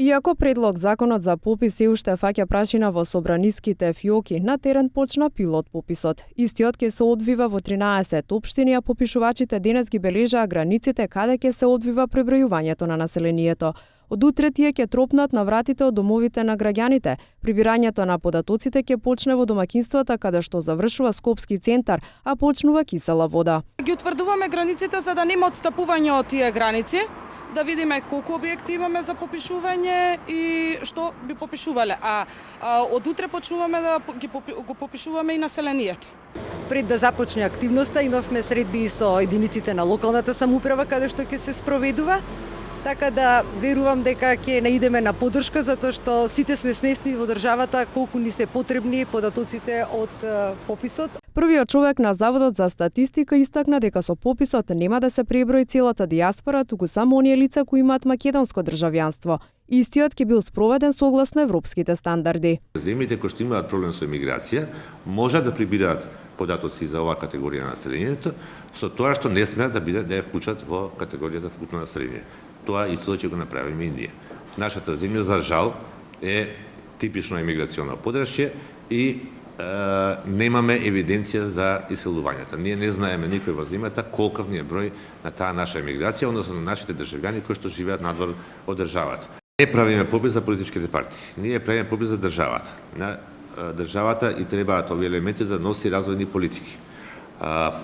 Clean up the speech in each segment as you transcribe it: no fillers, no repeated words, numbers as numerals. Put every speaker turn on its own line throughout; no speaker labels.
Иако предлог законот за попис се уште фаќа прашина во собраниските фиоки, на терен почна пилот пописот. Истиот ќе се одвива во 13 општини, а попишувачите денес ги бележаа границите каде ќе се одвива пребројувањето на населението. Од утре тие ќе тропнат на вратите од домовите на граѓаните. Прибирањето на податоците ќе почне во домаќинствата каде што завршува Скопски центар, а почнува кисела вода.
Ги утврдуваме границите за да нема отстапување од тие граници, да видиме колку објекти имаме за попишување и што би попишувале. А од утре почнуваме да го попишуваме и населението.
Пред да започне активноста имавме средби со единиците на локалната самоуправа каде што ќе се спроведува. Така да верувам дека ќе наидеме на поддршка затоа што сите сме свесни во државата колку ни се потребни податоците од пописот.
Првиот човек на Заводот за статистика истакна дека со пописот нема да се преброи целата дијаспора, туку само оние лица кои имаат македонско државјанство. Истиот ќе бил спроведен согласно европските стандарди.
Земјите кои што имаат проблем со емиграција можат да прибираат податоци за оваа категорија на населението, со тоа што не смеат да ја вклучат во категоријата вкупно население. Тоа исто ќе го направиме и ние. Нашата земја, за жал, е типично емиграционно подрачје и немаме евиденција за иселувањата. Ние не знаеме никој во земјата колкав ни е број на таа наша емиграција, односно на нашите државјани кои што живеат надвор од државата. Не правиме попис за политичките партии. Ние правиме попис за државата. На државата и требаат овие елементи за носи развојни политики.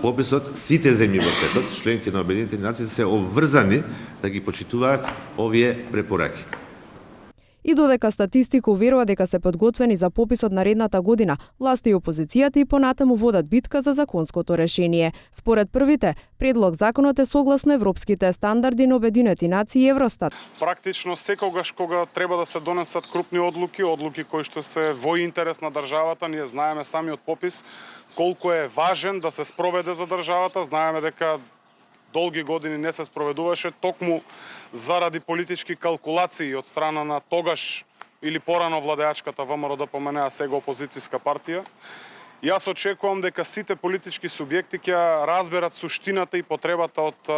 Пописот, сите земји во светот, членки на Обединетите нации, се обврзани да ги почитуваат овие препораки.
И додека статистика уверува дека се подготвени за пописот наредната година, власти и опозицијата и понатаму водат битка за законското решение. Според првите, предлог законот е согласно европските стандарди на Обединети нации и Евростат.
Практично секогаш кога треба да се донесат крупни одлуки кои што се во интерес на државата, ние знаеме сами од попис колку е важен да се спроведе за државата, знаеме дека долги години не се спроведуваше токму заради политички калкулации од страна на тогаш или порано владеачката ВМРО-ДПМНЕ, а сега опозицијска партија. Јас очекувам дека сите политички субјекти ќе разберат суштината и потребата од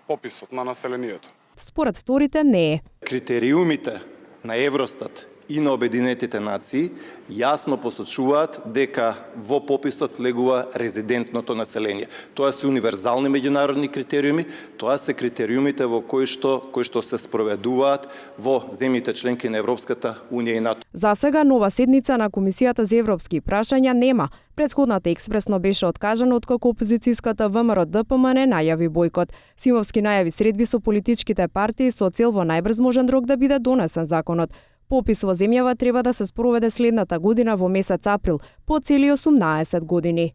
пописот на населението.
Според вторите не е.
Критериумите на Евростат и на Обединетите нации јасно посочуваат дека во пописот влегува резидентното население. Тоа се универзални меѓународни критериуми, тоа се критериумите во кои што се спроведуваат во земјите членки на Европската унија и НАТО.
За сега нова седница на Комисијата за европски прашања нема. Предходната експресно беше откажана откако опозицијската ВМРО-ДПМНЕ најави бојкот. Симовски најави средби со политичките партии со цел во најбрз можен рок да биде донесен законот. Попис во земјава треба да се спроведе следната година во месец април, по цели 18 години.